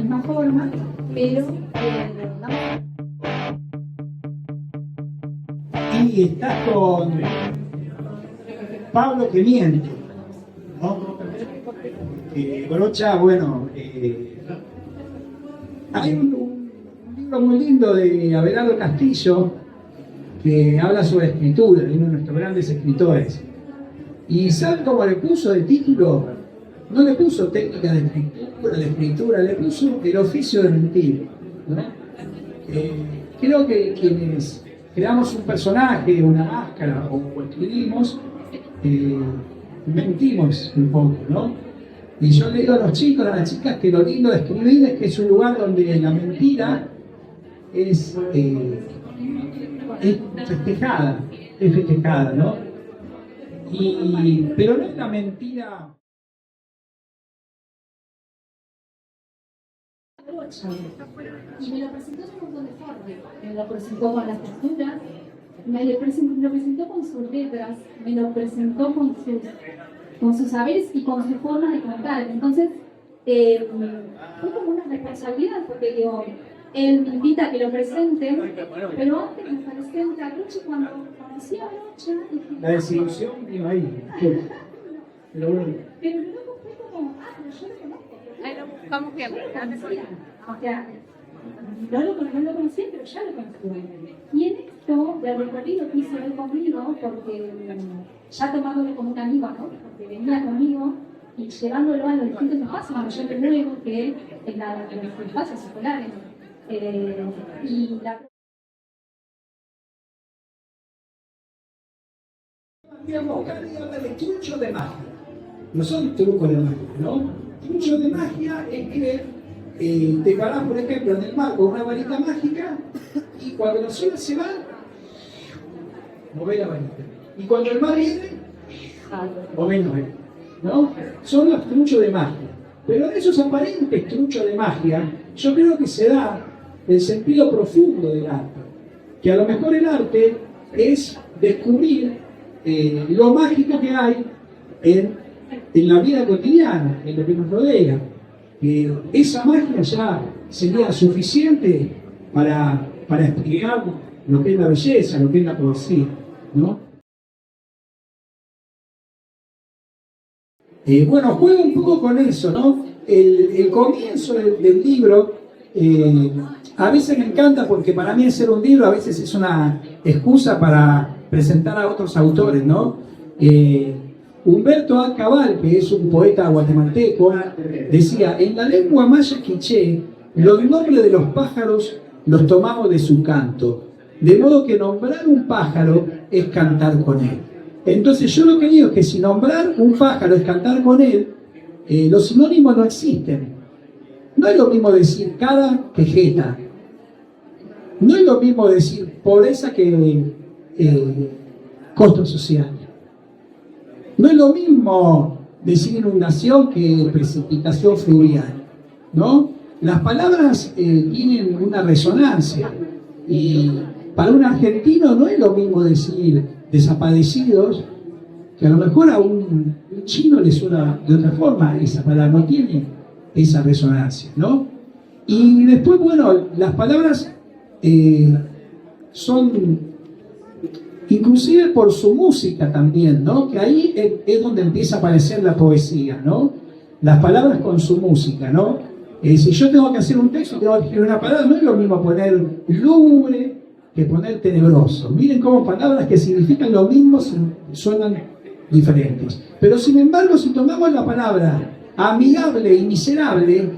misma forma, pero y estás con Pablo que miente, ¿no? Brocha, bueno, hay un libro muy lindo de Abelardo Castillo que habla sobre escritura, de uno de nuestros grandes escritores. ¿Y saben cómo le puso de título? No le puso técnica de escritura, le puso el oficio de mentir, ¿no? Creo que quienes creamos un personaje, una máscara o escribimos, mentimos un poco, ¿no? Y yo le digo a los chicos, a las chicas, que lo lindo de escribir es que es un lugar donde la mentira es festejada, ¿no? Pero no es la mentira. Y me lo presentó de un montón de formas. Me lo presentó con las texturas, lo presentó con sus letras, me lo presentó con sus saberes y con sus formas de contar. Entonces, fue como una responsabilidad, porque digo, él me invita a que lo presente, pero antes me pareció entre Brocha, cuando conocí a Brocha, dije, La desilusión vino ahí. Pero bueno. pero luego fue como, pero yo lo conozco. Ahí lo buscamos bien. O sea, no lo conocía, pero ya lo conocía. Y en esto, del recorrido que hizo él conmigo, porque ya tomándolo como un amigo, ¿no? Porque venía conmigo y llevándolo a los distintos espacios, cuando yo me muevo, que en los espacios escolares. Y la Digamos, acá le habla de trucho de magia. No son trucos de magia, ¿no? Trucho de magia es que te parás, por ejemplo, en el mar con una varita mágica y cuando los olas se van, movés la varita. Y cuando el mar viene, movés la varita, ¿no? Son los truchos de magia. Pero en esos aparentes truchos de magia, yo creo que se da el sentido profundo del arte. Que a lo mejor el arte es descubrir lo mágico que hay en la vida cotidiana, en lo que nos rodea. Esa magia ya sería suficiente para explicar lo que es la belleza, lo que es la poesía, ¿no? Bueno, juego un poco con eso, ¿no? El comienzo del libro, a veces me encanta porque para mí hacer un libro a veces es una excusa para presentar a otros autores, ¿no? Humberto A. Cabal, que es un poeta guatemalteco, decía: en la lengua maya quiché, los nombres de los pájaros los tomamos de su canto, de modo que nombrar un pájaro es cantar con él. Entonces yo lo que digo es que si nombrar un pájaro es cantar con él, los sinónimos no existen. No es lo mismo decir cara que jeta. No es lo mismo decir pobreza que costo social. No es lo mismo decir inundación que precipitación fluvial, ¿no? Las palabras tienen una resonancia y para un argentino no es lo mismo decir desaparecidos, que a lo mejor a un chino le suena de otra forma, esa palabra no tiene esa resonancia, ¿no? Y después, bueno, las palabras son, inclusive por su música también, ¿no? Que ahí es donde empieza a aparecer la poesía, ¿no? Las palabras con su música, ¿no? Si yo tengo que hacer un texto, tengo que escribir una palabra, no es lo mismo poner lúgubre que poner tenebroso. Miren cómo palabras que significan lo mismo suenan diferentes. Pero sin embargo, si tomamos la palabra amigable y miserable,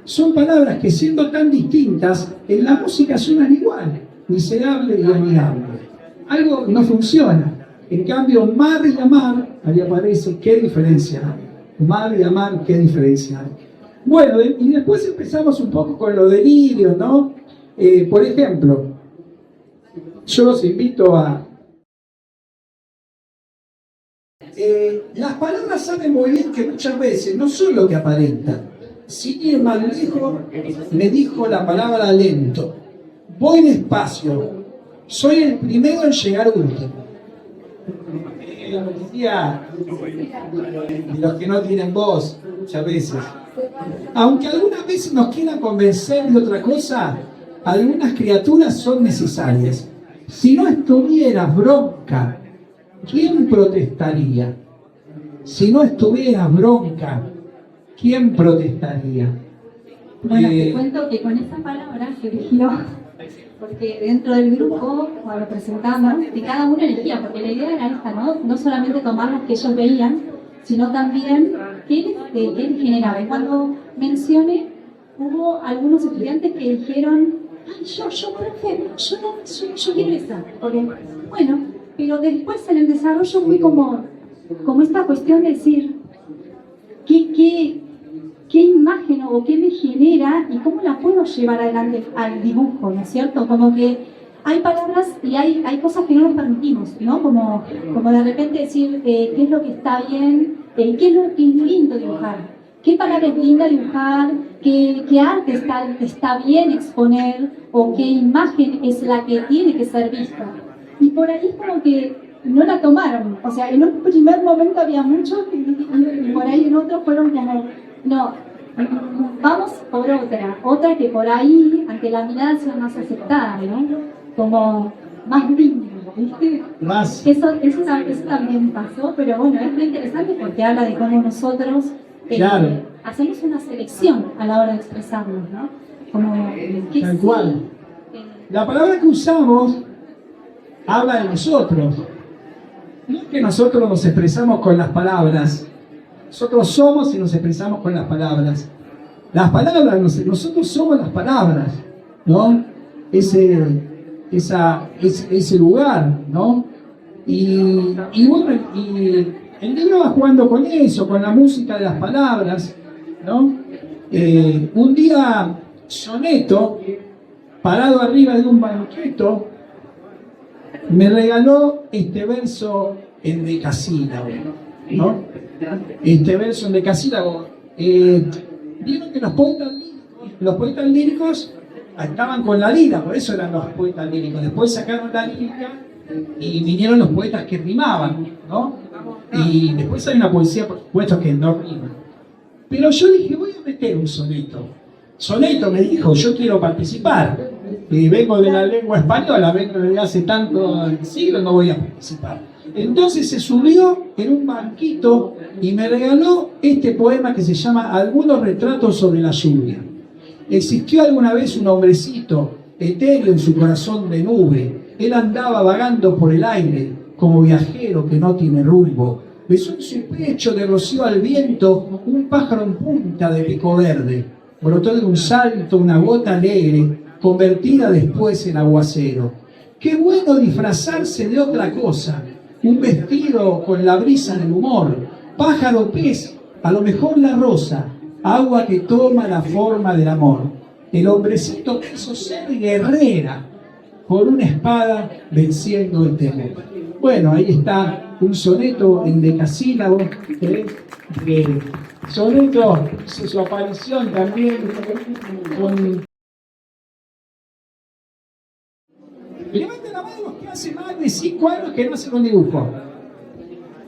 son palabras que, siendo tan distintas, en la música suenan igual, miserable y amigable. Algo no funciona. En cambio, mar y amar, ahí aparece, ¿qué diferencia hay? Mar y amar, ¿qué diferencia hay? Bueno, y después empezamos un poco con los delirios, ¿no? Por ejemplo, yo los invito a... las palabras saben muy bien que muchas veces no son lo que aparentan. Sin ir más lejos, me dijo la palabra lento. Voy despacio. Soy el primero en llegar último. La policía de los que no tienen voz, muchas veces. Aunque algunas veces nos quieran convencer de otra cosa, algunas criaturas son necesarias. Si no estuvieras bronca, ¿quién protestaría? Si no estuvieras bronca, ¿quién protestaría? Bueno, te cuento que con esa palabra se eligió, porque dentro del grupo, cuando presentamos, que cada uno elegía, porque la idea era esta, ¿no? No solamente tomar las que ellos veían, sino también qué les generaba. Y cuando mencioné, hubo algunos estudiantes que dijeron, ay, profe, yo quiero esa. Porque, bueno, pero después en el desarrollo fue como esta cuestión de decir, ¿qué imagen o qué me genera y cómo la puedo llevar adelante al dibujo, ¿no es cierto? Como que hay palabras y hay cosas que no nos permitimos, ¿no? Como de repente decir qué es lo que está bien, qué es lo que es lindo dibujar, qué palabra es linda dibujar, qué arte está bien exponer o qué imagen es la que tiene que ser vista. Y por ahí como que no la tomaron, o sea, en un primer momento había muchos y por ahí en otros fueron como, no, vamos por otra que por ahí, ante la mirada sea más aceptada, ¿no? Como más digna, ¿viste? Más. Eso también pasó, pero bueno, es muy interesante porque habla de cómo nosotros Claro. hacemos una selección a la hora de expresarnos, ¿no? Como, ¿qué Tal sí? cual. La palabra que usamos habla de nosotros. No es que nosotros nos expresamos con las palabras. Nosotros somos y nos expresamos con las palabras. Las palabras, nosotros somos las palabras, ¿no? Ese lugar, ¿no? Y bueno, y el libro va jugando con eso, con la música de las palabras, ¿no? Un día Soneto, parado arriba de un banqueto, me regaló este verso en decasílabo, ¿no? Este verso en decasílabo. Vieron que los poetas líricos estaban con la lira, por eso eran los poetas líricos. Después sacaron la lírica y vinieron los poetas que rimaban, ¿no? Y después hay una poesía, por supuesto, que no rima. Pero yo dije, voy a meter un soneto. Soneto me dijo, yo quiero participar. Y vengo de la lengua española, vengo de hace tanto siglos, no voy a participar. Entonces se subió en un banquito y me regaló este poema que se llama Algunos retratos sobre la lluvia. Existió alguna vez un hombrecito etéreo en su corazón de nube. Él andaba vagando por el aire como viajero que no tiene rumbo. Besó en su pecho de rocío al viento un pájaro en punta de pico verde. Brotó de un salto una gota alegre, convertida después en aguacero. Qué bueno disfrazarse de otra cosa. Un vestido con la brisa del humor. Pájaro pez, a lo mejor la rosa. Agua que toma la forma del amor. El hombrecito quiso ser guerrera, con una espada venciendo el temor. Bueno, ahí está un soneto en decasílabo. Soneto hizo su aparición también con... Levanten la mano los que hace más de 5 años que no hacen un dibujo.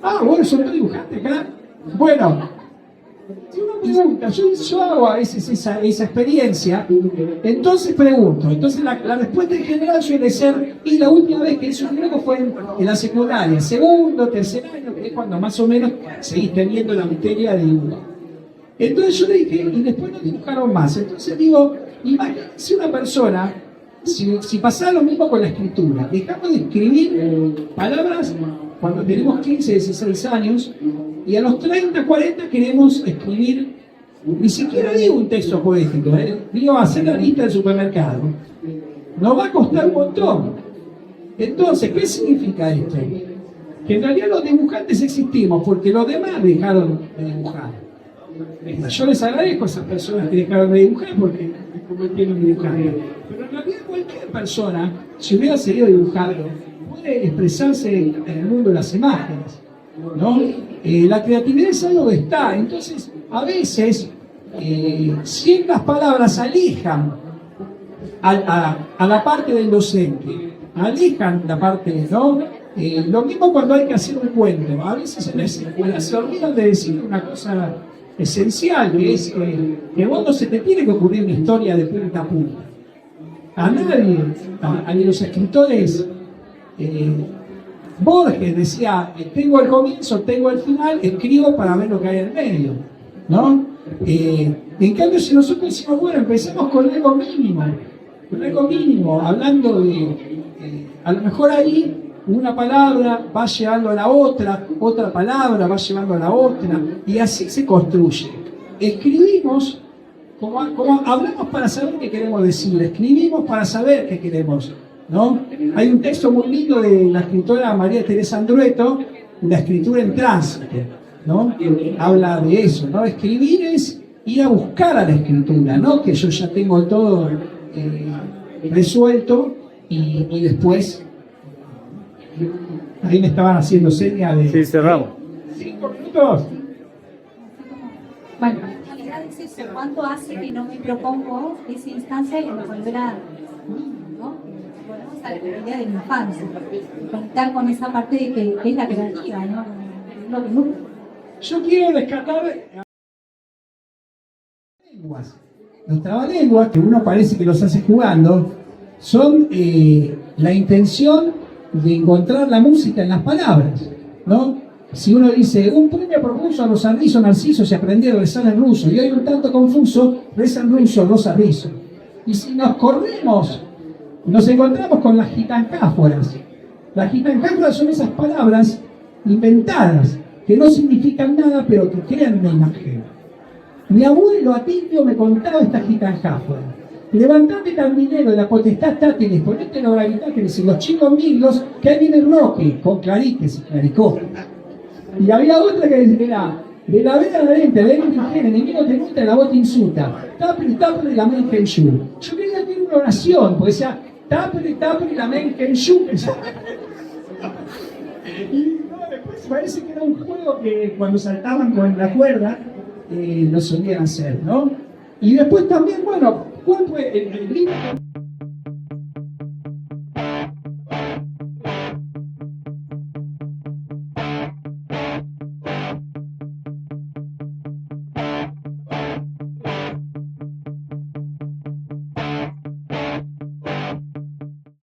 Ah, bueno, son dos dibujantes acá. Bueno, si uno pregunta, yo hago a veces esa experiencia, entonces pregunto, entonces la respuesta en general suele ser, y la última vez que hice un dibujo fue en la secundaria, segundo, tercer año, que es cuando más o menos seguís teniendo la materia de dibujo. Entonces yo le dije, y después no dibujaron más. Entonces digo, imagínense una persona, si pasara lo mismo con la escritura, dejamos de escribir palabras cuando tenemos 15, 16 años, y a los 30, 40 queremos escribir, ni siquiera digo un texto poético, digo hacer la lista del supermercado. Nos va a costar un montón. Entonces, ¿qué significa esto? Que en realidad los dibujantes existimos porque los demás dejaron de dibujar. Yo les agradezco a esas personas que dejaron de dibujar porque me convirtieron en dibujante. Pero en realidad cualquier persona, si hubiera seguido dibujando, puede expresarse en el mundo de las imágenes, ¿no? La creatividad es algo que está. Entonces, a veces, ciertas palabras alejan a la parte del docente, alejan la parte, ¿no? Lo mismo cuando hay que hacer un cuento. A veces en la escuela se olvidan de decir una cosa esencial, que es que vos no se te tiene que ocurrir una historia de punta a punta. A nadie, a los escritores, Borges decía, tengo el comienzo, tengo el final, escribo para ver lo que hay en el medio, ¿no? En cambio, si nosotros decimos, bueno, empecemos con algo mínimo, hablando de, a lo mejor ahí una palabra va llevando a la otra palabra va llevando a la otra, y así se construye. Escribimos, como hablamos para saber qué queremos decir, escribimos para saber qué queremos, ¿no? Hay un texto muy lindo de la escritora María Teresa Andrueto, La escritura en tránsito, ¿no? Habla de eso, ¿no? Escribir es ir a buscar a la escritura, ¿no? Que yo ya tengo todo resuelto y después ahí me estaban haciendo señas de... Sí, cerramos. 5 minutos. Bueno, En realidad es eso, ¿cuánto hace que no me propongo esa instancia y me volver a, ¿no? Volvemos a la idea de mi infancia, conectar con esa parte de que es la creativa, ¿no? Lo que nunca. Yo quiero rescatar lenguas. Los trabalenguas, que uno parece que los hace jugando, son la intención de encontrar la música en las palabras, ¿no? Si uno dice, un premio propuso a los Arrizos Narcisos y aprendí a rezar en ruso, y hoy un tanto confuso, reza en ruso los Arrizos. Y si nos corremos, nos encontramos con las gitancáforas. Las gitancáforas son esas palabras inventadas, que no significan nada, pero que crean una imagen. Mi abuelo Atilio me contaba esta gitanjáfora. Levantate tan dinero de la potestad tátiles, ponete en oralitáteles y los chicos miglos, que ahí viene Roque, con clariques y claricó. Y había otra que decía, de la vera a la lente, ven un mujer, enemigo te gusta, la voz te insulta. Tapre, tapre, la men kenshu. Yo quería tener una oración, porque decía, tapre, tapre, la men kenshu. Y no, después parece que era un juego que cuando saltaban con la cuerda, lo solían hacer, ¿no? Y después también, bueno, ¿cuál fue el libro?